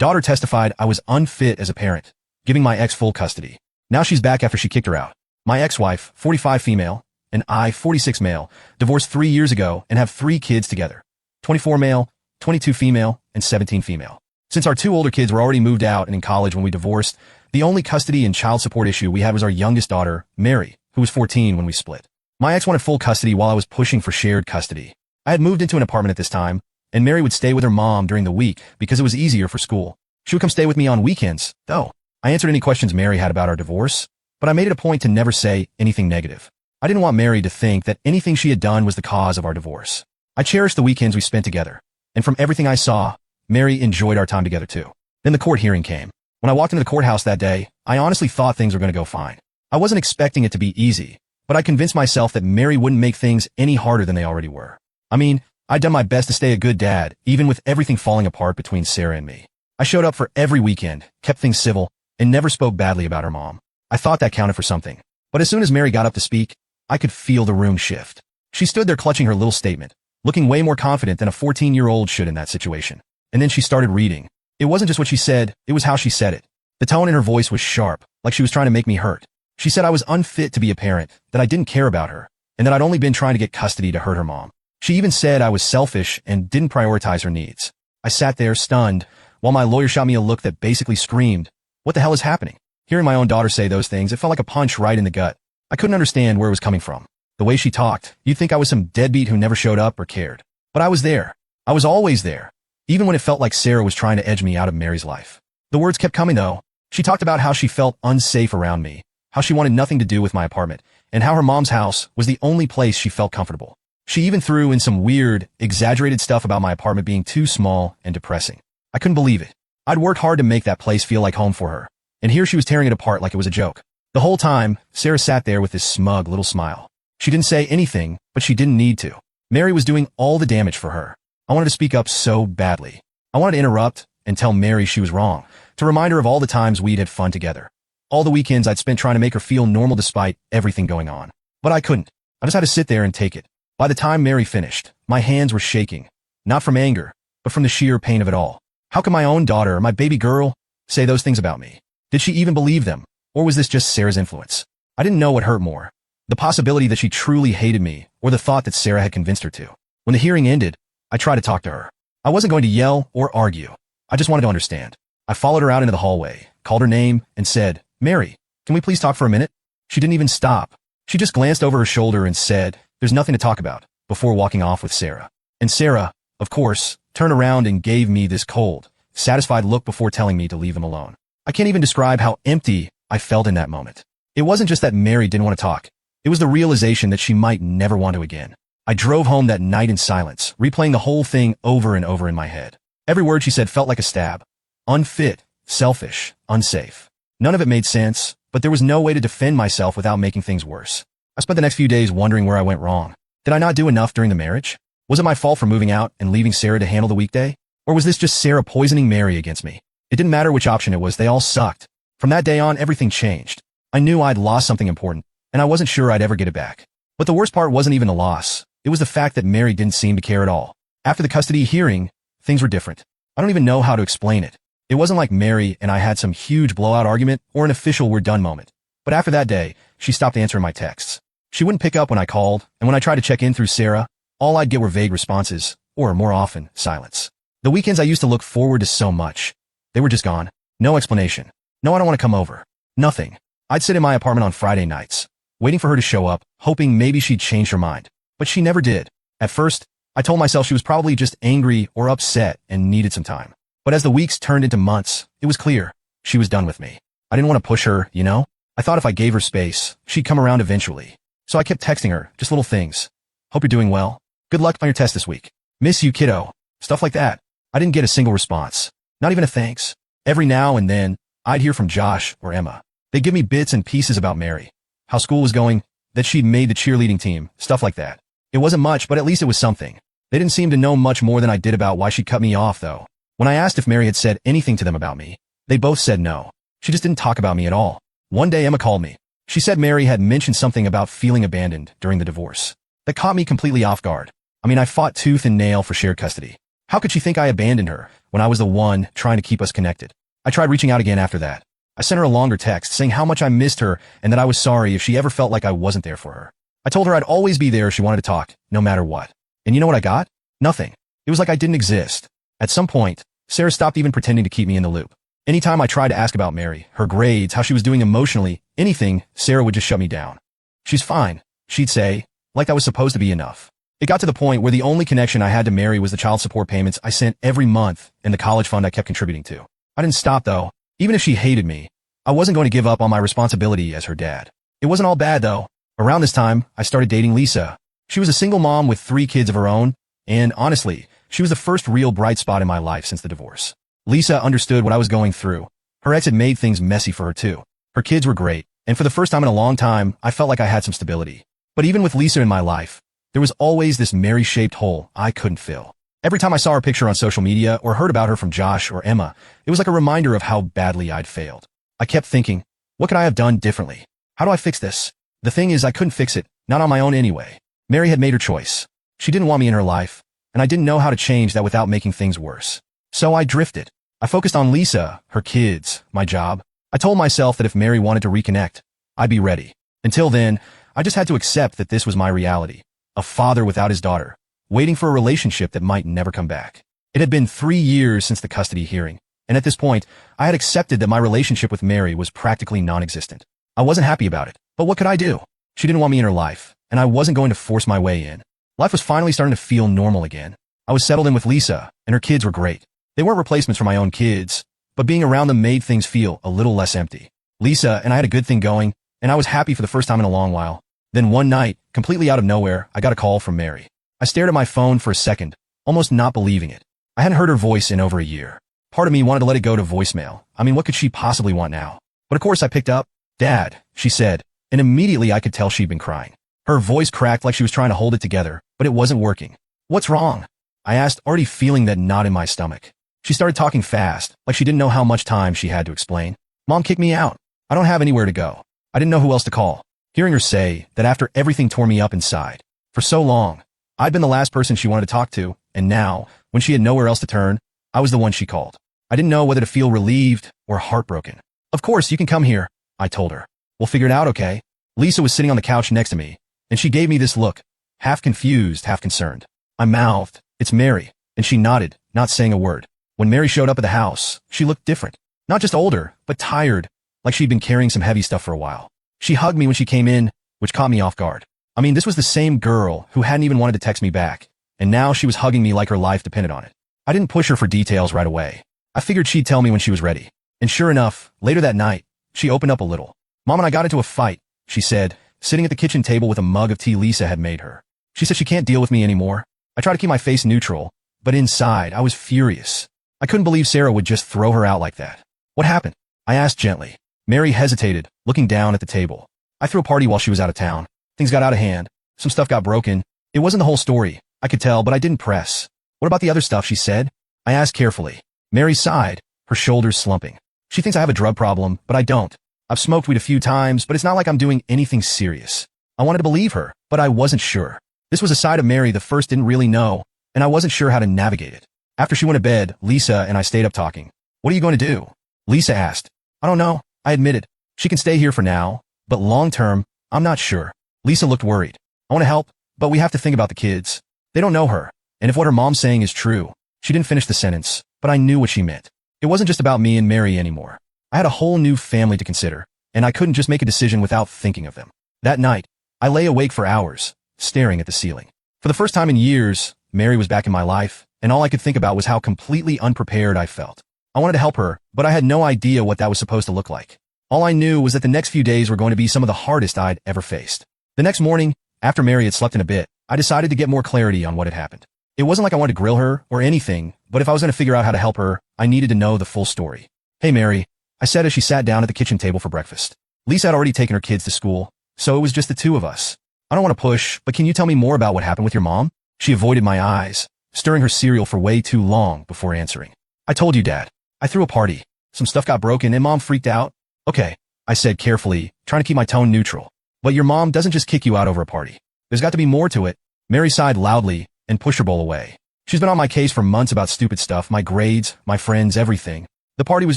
Daughter testified I was unfit as a parent, giving my ex full custody. Now she's back after she kicked her out. My ex-wife, 45 female, and I, 46 male, divorced 3 years ago and have 3 kids together. 24 male, 22 female, and 17 female. Since our 2 older kids were already moved out and in college when we divorced, the only custody and child support issue we had was our youngest daughter, Mary, who was 14 when we split. My ex wanted full custody while I was pushing for shared custody. I had moved into an apartment at this time, and Mary would stay with her mom during the week because it was easier for school. She would come stay with me on weekends, though. I answered any questions Mary had about our divorce, but I made it a point to never say anything negative. I didn't want Mary to think that anything she had done was the cause of our divorce. I cherished the weekends we spent together, and from everything I saw, Mary enjoyed our time together too. Then the court hearing came. When I walked into the courthouse that day, I honestly thought things were going to go fine. I wasn't expecting it to be easy, but I convinced myself that Mary wouldn't make things any harder than they already were. I mean, I'd done my best to stay a good dad, even with everything falling apart between Sarah and me. I showed up for every weekend, kept things civil, and never spoke badly about her mom. I thought that counted for something. But as soon as Mary got up to speak, I could feel the room shift. She stood there clutching her little statement, looking way more confident than a 14-year-old should in that situation. And then she started reading. It wasn't just what she said, it was how she said it. The tone in her voice was sharp, like she was trying to make me hurt. She said I was unfit to be a parent, that I didn't care about her, and that I'd only been trying to get custody to hurt her mom. She even said I was selfish and didn't prioritize her needs. I sat there stunned, while my lawyer shot me a look that basically screamed, "What the hell is happening?" Hearing my own daughter say those things, it felt like a punch right in the gut. I couldn't understand where it was coming from. The way she talked, you'd think I was some deadbeat who never showed up or cared. But I was there. I was always there, even when it felt like Sarah was trying to edge me out of Mary's life. The words kept coming though. She talked about how she felt unsafe around me, how she wanted nothing to do with my apartment, and how her mom's house was the only place she felt comfortable. She even threw in some weird, exaggerated stuff about my apartment being too small and depressing. I couldn't believe it. I'd worked hard to make that place feel like home for her, and here she was tearing it apart like it was a joke. The whole time, Sarah sat there with this smug little smile. She didn't say anything, but she didn't need to. Mary was doing all the damage for her. I wanted to speak up so badly. I wanted to interrupt and tell Mary she was wrong, to remind her of all the times we'd had fun together. All the weekends I'd spent trying to make her feel normal despite everything going on. But I couldn't. I just had to sit there and take it. By the time Mary finished, my hands were shaking, not from anger, but from the sheer pain of it all. How could my own daughter, my baby girl, say those things about me? Did she even believe them? Or was this just Sarah's influence? I didn't know what hurt more. The possibility that she truly hated me, or the thought that Sarah had convinced her to. When the hearing ended, I tried to talk to her. I wasn't going to yell or argue. I just wanted to understand. I followed her out into the hallway, called her name, and said, "Mary, can we please talk for a minute?" She didn't even stop. She just glanced over her shoulder and said, "There's nothing to talk about," before walking off with Sarah. And Sarah, of course, turned around and gave me this cold, satisfied look before telling me to leave them alone. I can't even describe how empty I felt in that moment. It wasn't just that Mary didn't want to talk. It was the realization that she might never want to again. I drove home that night in silence, replaying the whole thing over and over in my head. Every word she said felt like a stab. Unfit, selfish, unsafe. None of it made sense, but there was no way to defend myself without making things worse. I spent the next few days wondering where I went wrong. Did I not do enough during the marriage? Was it my fault for moving out and leaving Sarah to handle the weekday? Or was this just Sarah poisoning Mary against me? It didn't matter which option it was, they all sucked. From that day on, everything changed. I knew I'd lost something important, and I wasn't sure I'd ever get it back. But the worst part wasn't even the loss. It was the fact that Mary didn't seem to care at all. After the custody hearing, things were different. I don't even know how to explain it. It wasn't like Mary and I had some huge blowout argument or an official we're done moment. But after that day, she stopped answering my texts. She wouldn't pick up when I called, and when I tried to check in through Sarah, all I'd get were vague responses, or more often, silence. The weekends I used to look forward to so much. They were just gone. No explanation. No, I don't want to come over. Nothing. I'd sit in my apartment on Friday nights, waiting for her to show up, hoping maybe she'd change her mind. But she never did. At first, I told myself she was probably just angry or upset and needed some time. But as the weeks turned into months, it was clear. She was done with me. I didn't want to push her, you know? I thought if I gave her space, she'd come around eventually. So I kept texting her, just little things. "Hope you're doing well. Good luck on your test this week. Miss you, kiddo." Stuff like that. I didn't get a single response. Not even a thanks. Every now and then, I'd hear from Josh or Emma. They'd give me bits and pieces about Mary, how school was going, that she'd made the cheerleading team, stuff like that. It wasn't much, but at least it was something. They didn't seem to know much more than I did about why she cut me off, though. When I asked if Mary had said anything to them about me, they both said no. She just didn't talk about me at all. One day Emma called me. She said Mary had mentioned something about feeling abandoned during the divorce. That caught me completely off guard. I mean, I fought tooth and nail for shared custody. How could she think I abandoned her when I was the one trying to keep us connected? I tried reaching out again after that. I sent her a longer text saying how much I missed her and that I was sorry if she ever felt like I wasn't there for her. I told her I'd always be there if she wanted to talk, no matter what. And you know what I got? Nothing. It was like I didn't exist. At some point, Sarah stopped even pretending to keep me in the loop. Anytime I tried to ask about Mary, her grades, how she was doing emotionally, anything, Sarah would just shut me down. She's fine, she'd say, like that was supposed to be enough. It got to the point where the only connection I had to Mary was the child support payments I sent every month and the college fund I kept contributing to. I didn't stop though. Even if she hated me, I wasn't going to give up on my responsibility as her dad. It wasn't all bad though. Around this time, I started dating Lisa. She was a single mom with 3 kids of her own, and honestly, she was the first real bright spot in my life since the divorce. Lisa understood what I was going through. Her ex had made things messy for her too. Her kids were great, and for the first time in a long time, I felt like I had some stability. But even with Lisa in my life, there was always this Mary-shaped hole I couldn't fill. Every time I saw her picture on social media or heard about her from Josh or Emma, it was like a reminder of how badly I'd failed. I kept thinking, what could I have done differently? How do I fix this? The thing is, I couldn't fix it, not on my own anyway. Mary had made her choice. She didn't want me in her life, and I didn't know how to change that without making things worse. So I drifted. I focused on Lisa, her kids, my job. I told myself that if Mary wanted to reconnect, I'd be ready. Until then, I just had to accept that this was my reality. A father without his daughter, waiting for a relationship that might never come back. It had been 3 years since the custody hearing, and at this point, I had accepted that my relationship with Mary was practically non-existent. I wasn't happy about it, but what could I do? She didn't want me in her life, and I wasn't going to force my way in. Life was finally starting to feel normal again. I was settled in with Lisa, and her kids were great. They weren't replacements for my own kids, but being around them made things feel a little less empty. Lisa and I had a good thing going, and I was happy for the first time in a long while. Then one night, completely out of nowhere, I got a call from Mary. I stared at my phone for a second, almost not believing it. I hadn't heard her voice in over a year. Part of me wanted to let it go to voicemail. I mean, what could she possibly want now? But of course I picked up. "Dad," she said, and immediately I could tell she'd been crying. Her voice cracked like she was trying to hold it together, but it wasn't working. "What's wrong?" I asked, already feeling that knot in my stomach. She started talking fast, like she didn't know how much time she had to explain. "Mom kicked me out. I don't have anywhere to go. I didn't know who else to call." Hearing her say that after everything tore me up inside, for so long, I'd been the last person she wanted to talk to, and now, when she had nowhere else to turn, I was the one she called. I didn't know whether to feel relieved or heartbroken. "Of course, you can come here," I told her. "We'll figure it out, okay?" Lisa was sitting on the couch next to me, and she gave me this look, half confused, half concerned. I mouthed, "It's Mary," and she nodded, not saying a word. When Mary showed up at the house, she looked different. Not just older, but tired, like she'd been carrying some heavy stuff for a while. She hugged me when she came in, which caught me off guard. I mean, this was the same girl who hadn't even wanted to text me back, and now she was hugging me like her life depended on it. I didn't push her for details right away. I figured she'd tell me when she was ready. And sure enough, later that night, she opened up a little. "Mom and I got into a fight," she said, sitting at the kitchen table with a mug of tea Lisa had made her. She said she can't deal with me anymore. I tried to keep my face neutral, but inside, I was furious. I couldn't believe Sarah would just throw her out like that. "What happened?" I asked gently. Mary hesitated, looking down at the table. "I threw a party while she was out of town. Things got out of hand. Some stuff got broken. It wasn't the whole story. I could tell, but I didn't press." "What about the other stuff?" she said. I asked carefully. Mary sighed, her shoulders slumping. "She thinks I have a drug problem, but I don't. I've smoked weed a few times, but it's not like I'm doing anything serious." I wanted to believe her, but I wasn't sure. This was a side of Mary the first didn't really know, and I wasn't sure how to navigate it. After she went to bed, Lisa and I stayed up talking. "What are you going to do?" Lisa asked. "I don't know," I admitted. "She can stay here for now, but long term, I'm not sure." Lisa looked worried. "I want to help, but we have to think about the kids. They don't know her, and if what her mom's saying is true." She didn't finish the sentence, but I knew what she meant. It wasn't just about me and Mary anymore. I had a whole new family to consider, and I couldn't just make a decision without thinking of them. That night, I lay awake for hours, staring at the ceiling. For the first time in years, Mary was back in my life, and all I could think about was how completely unprepared I felt. I wanted to help her, but I had no idea what that was supposed to look like. All I knew was that the next few days were going to be some of the hardest I'd ever faced. The next morning, after Mary had slept in a bit, I decided to get more clarity on what had happened. It wasn't like I wanted to grill her or anything, but if I was going to figure out how to help her, I needed to know the full story. "Hey, Mary," I said as she sat down at the kitchen table for breakfast. Lisa had already taken her kids to school, so it was just the two of us. "I don't want to push, but can you tell me more about what happened with your mom?" She avoided my eyes, stirring her cereal for way too long before answering. "I told you, Dad. I threw a party. Some stuff got broken and Mom freaked out." "Okay," I said carefully, trying to keep my tone neutral. "But your mom doesn't just kick you out over a party. There's got to be more to it." Mary sighed loudly and pushed her bowl away. She's been on my case for months about stupid stuff, my grades, my friends, everything. The party was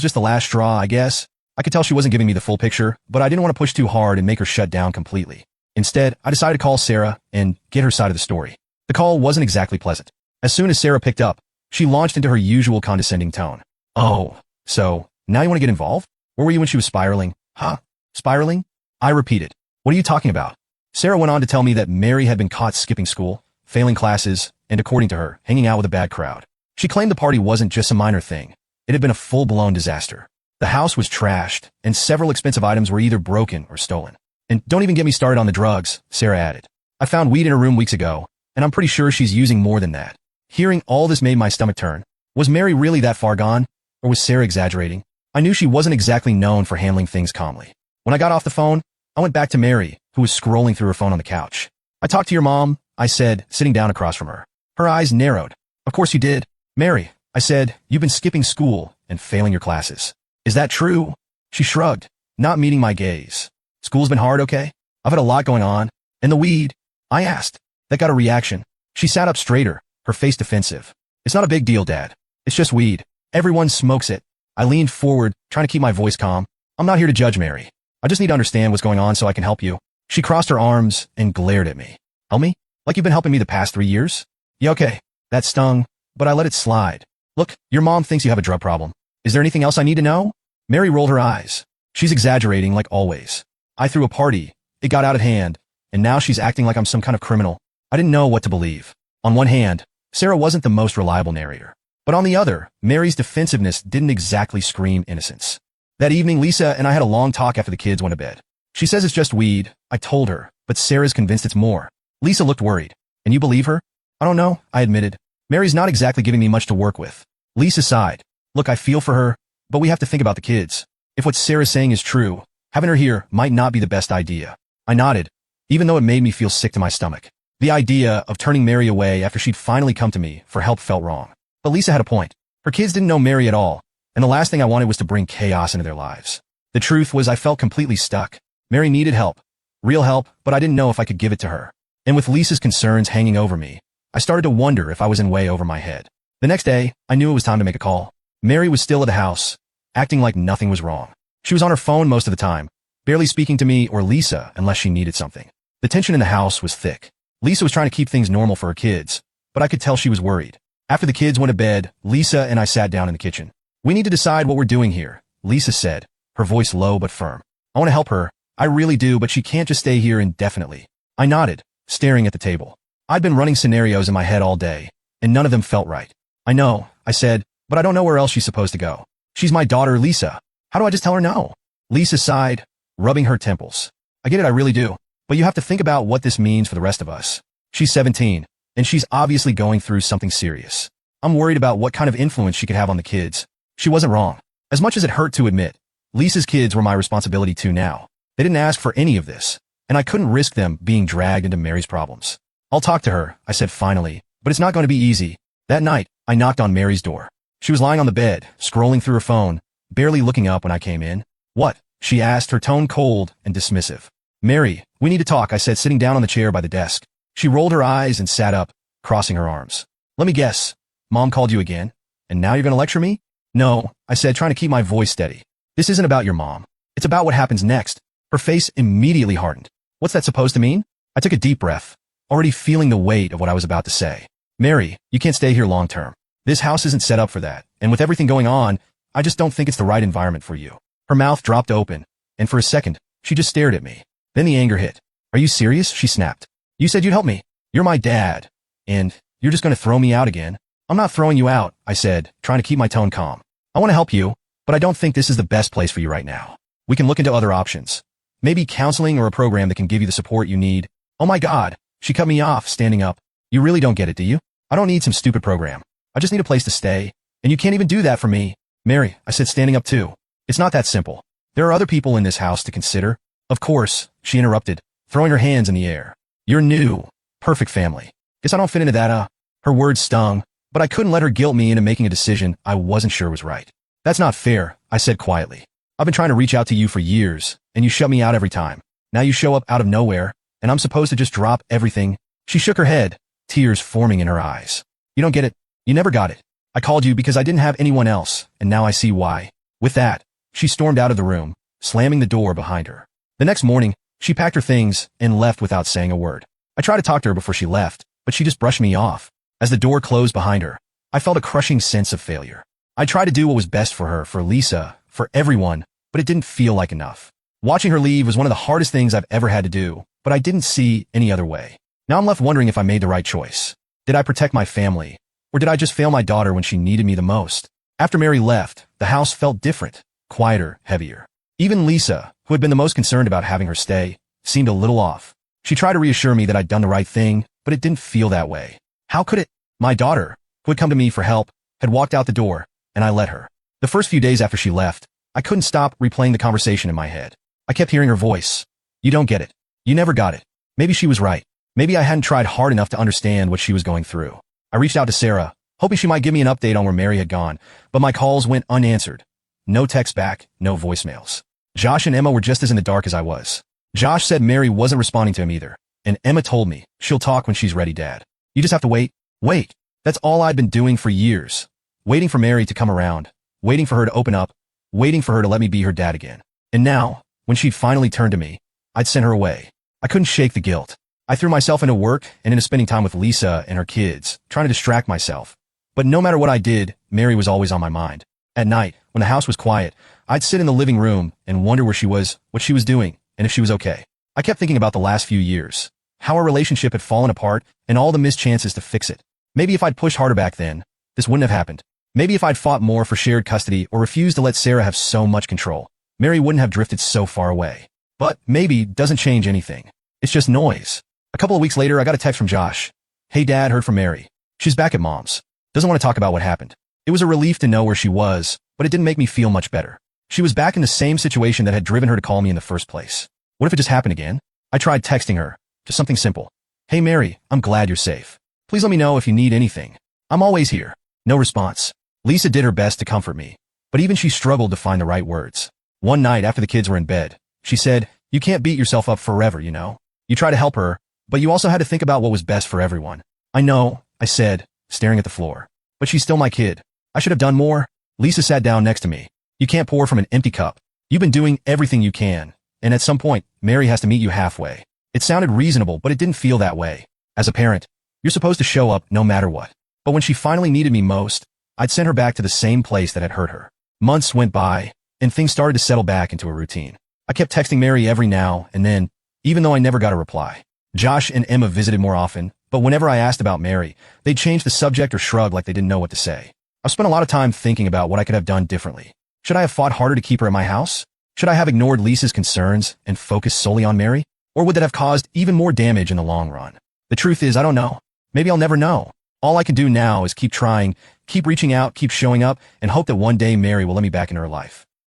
just the last straw, I guess. I could tell she wasn't giving me the full picture, but I didn't want to push too hard and make her shut down completely. Instead, I decided to call Sarah and get her side of the story. The call wasn't exactly pleasant. As soon as Sarah picked up, she launched into her usual condescending tone. Oh, so now you want to get involved? Where were you when she was spiraling? Huh? Spiraling? I repeated. What are you talking about? Sarah went on to tell me that Mary had been caught skipping school, failing classes, and according to her, hanging out with a bad crowd. She claimed the party wasn't just a minor thing. It had been a full-blown disaster. The house was trashed, and several expensive items were either broken or stolen. And don't even get me started on the drugs, Sarah added. I found weed in her room weeks ago, and I'm pretty sure she's using more than that. Hearing all this made my stomach turn. Was Mary really that far gone? Or was Sarah exaggerating? I knew she wasn't exactly known for handling things calmly. When I got off the phone, I went back to Mary, who was scrolling through her phone on the couch. I talked to your mom, I said, sitting down across from her. Her eyes narrowed. Of course you did. Mary, I said, you've been skipping school and failing your classes. Is that true? She shrugged, not meeting my gaze. School's been hard, okay? I've had a lot going on. And the weed? I asked. That got a reaction. She sat up straighter, her face defensive. It's not a big deal, Dad. It's just weed. Everyone smokes it. I leaned forward, trying to keep my voice calm. I'm not here to judge Mary. I just need to understand what's going on so I can help you. She crossed her arms and glared at me. Help me? Like you've been helping me the past 3 years? Yeah, okay. That stung, but I let it slide. Look, your mom thinks you have a drug problem. Is there anything else I need to know? Mary rolled her eyes. She's exaggerating like always. I threw a party. It got out of hand, and now she's acting like I'm some kind of criminal. I didn't know what to believe. On one hand, Sarah wasn't the most reliable narrator. But on the other, Mary's defensiveness didn't exactly scream innocence. That evening, Lisa and I had a long talk after the kids went to bed. She says it's just weed, I told her, but Sarah's convinced it's more. Lisa looked worried. And you believe her? I don't know, I admitted. Mary's not exactly giving me much to work with. Lisa sighed. Look, I feel for her, but we have to think about the kids. If what Sarah's saying is true, having her here might not be the best idea. I nodded, even though it made me feel sick to my stomach. The idea of turning Mary away after she'd finally come to me for help felt wrong. But Lisa had a point. Her kids didn't know Mary at all, and the last thing I wanted was to bring chaos into their lives. The truth was I felt completely stuck. Mary needed help. Real help, but I didn't know if I could give it to her. And with Lisa's concerns hanging over me, I started to wonder if I was in way over my head. The next day, I knew it was time to make a call. Mary was still at the house, acting like nothing was wrong. She was on her phone most of the time, barely speaking to me or Lisa unless she needed something. The tension in the house was thick. Lisa was trying to keep things normal for her kids, but I could tell she was worried. After the kids went to bed, Lisa and I sat down in the kitchen. We need to decide what we're doing here, Lisa said, her voice low but firm. I want to help her. I really do, but she can't just stay here indefinitely. I nodded, staring at the table. I'd been running scenarios in my head all day, and none of them felt right. I know, I said, but I don't know where else she's supposed to go. She's my daughter, Lisa. How do I just tell her no? Lisa sighed, rubbing her temples. I get it, I really do. But you have to think about what this means for the rest of us. She's 17, and she's obviously going through something serious. I'm worried about what kind of influence she could have on the kids. She wasn't wrong. As much as it hurt to admit, Lisa's kids were my responsibility too now. They didn't ask for any of this, and I couldn't risk them being dragged into Mary's problems. I'll talk to her, I said finally, but it's not going to be easy. That night, I knocked on Mary's door. She was lying on the bed, scrolling through her phone, barely looking up when I came in. What? She asked, her tone cold and dismissive. Mary, we need to talk, I said, sitting down on the chair by the desk. She rolled her eyes and sat up, crossing her arms. Let me guess. Mom called you again? And now you're going to lecture me? No, I said, trying to keep my voice steady. This isn't about your mom. It's about what happens next. Her face immediately hardened. What's that supposed to mean? I took a deep breath, already feeling the weight of what I was about to say. Mary, you can't stay here long term. This house isn't set up for that, and with everything going on, I just don't think it's the right environment for you. Her mouth dropped open, and for a second, she just stared at me. Then the anger hit. Are you serious? She snapped. You said you'd help me. You're my dad. And you're just going to throw me out again? I'm not throwing you out, I said, trying to keep my tone calm. I want to help you, but I don't think this is the best place for you right now. We can look into other options. Maybe counseling or a program that can give you the support you need. Oh my God. She cut me off, standing up. You really don't get it, do you? I don't need some stupid program. I just need a place to stay. And you can't even do that for me. Mary, I said, standing up too. It's not that simple. There are other people in this house to consider. Of course, she interrupted, throwing her hands in the air. You're new. Perfect family. Guess I don't fit into that, Her words stung, but I couldn't let her guilt me into making a decision I wasn't sure was right. That's not fair, I said quietly. I've been trying to reach out to you for years, and you shut me out every time. Now you show up out of nowhere, and I'm supposed to just drop everything. She shook her head, tears forming in her eyes. You don't get it. You never got it. I called you because I didn't have anyone else, and now I see why. With that, she stormed out of the room, slamming the door behind her. The next morning, she packed her things and left without saying a word. I tried to talk to her before she left, but she just brushed me off. As the door closed behind her, I felt a crushing sense of failure. I tried to do what was best for her, for Lisa, for everyone, but it didn't feel like enough. Watching her leave was one of the hardest things I've ever had to do, but I didn't see any other way. Now I'm left wondering if I made the right choice. Did I protect my family, or did I just fail my daughter when she needed me the most? After Mary left, the house felt different, quieter, heavier. Even Lisa, who had been the most concerned about having her stay, seemed a little off. She tried to reassure me that I'd done the right thing, but it didn't feel that way. How could it? My daughter, who had come to me for help, had walked out the door, and I let her. The first few days after she left, I couldn't stop replaying the conversation in my head. I kept hearing her voice. You don't get it. You never got it. Maybe she was right. Maybe I hadn't tried hard enough to understand what she was going through. I reached out to Sarah, hoping she might give me an update on where Mary had gone, but my calls went unanswered. No text back, no voicemails. Josh and Emma were just as in the dark as I was. Josh said Mary wasn't responding to him either, and Emma told me, she'll talk when she's ready, Dad. You just have to wait. Wait. That's all I'd been doing for years. Waiting for Mary to come around, waiting for her to open up, waiting for her to let me be her dad again. And now, when she'd finally turned to me, I'd sent her away. I couldn't shake the guilt. I threw myself into work and into spending time with Lisa and her kids, trying to distract myself. But no matter what I did, Mary was always on my mind. At night, when the house was quiet, I'd sit in the living room and wonder where she was, what she was doing, and if she was okay. I kept thinking about the last few years, how our relationship had fallen apart and all the missed chances to fix it. Maybe if I'd pushed harder back then, this wouldn't have happened. Maybe if I'd fought more for shared custody or refused to let Sarah have so much control, Mary wouldn't have drifted so far away. But maybe doesn't change anything. It's just noise. A couple of weeks later, I got a text from Josh. Hey Dad, heard from Mary. She's back at Mom's. Doesn't want to talk about what happened. It was a relief to know where she was, but it didn't make me feel much better. She was back in the same situation that had driven her to call me in the first place. What if it just happened again? I tried texting her. Just something simple. Hey Mary, I'm glad you're safe. Please let me know if you need anything. I'm always here. No response. Lisa did her best to comfort me, but even she struggled to find the right words. One night after the kids were in bed, she said, you can't beat yourself up forever, you know? You try to help her, but you also had to think about what was best for everyone. I know, I said, staring at the floor. But she's still my kid. I should have done more. Lisa sat down next to me. You can't pour from an empty cup. You've been doing everything you can, and at some point, Mary has to meet you halfway. It sounded reasonable, but it didn't feel that way. As a parent, you're supposed to show up no matter what. But when she finally needed me most, I'd send her back to the same place that had hurt her. Months went by, and things started to settle back into a routine. I kept texting Mary every now and then, even though I never got a reply. Josh and Emma visited more often, but whenever I asked about Mary, they'd change the subject or shrug like they didn't know what to say. I've spent a lot of time thinking about what I could have done differently. Should I have fought harder to keep her at my house? Should I have ignored Lisa's concerns and focused solely on Mary? Or would that have caused even more damage in the long run? The truth is, I don't know. Maybe I'll never know. All I can do now is keep trying, keep reaching out, keep showing up, and hope that one day Mary will let me back into her life.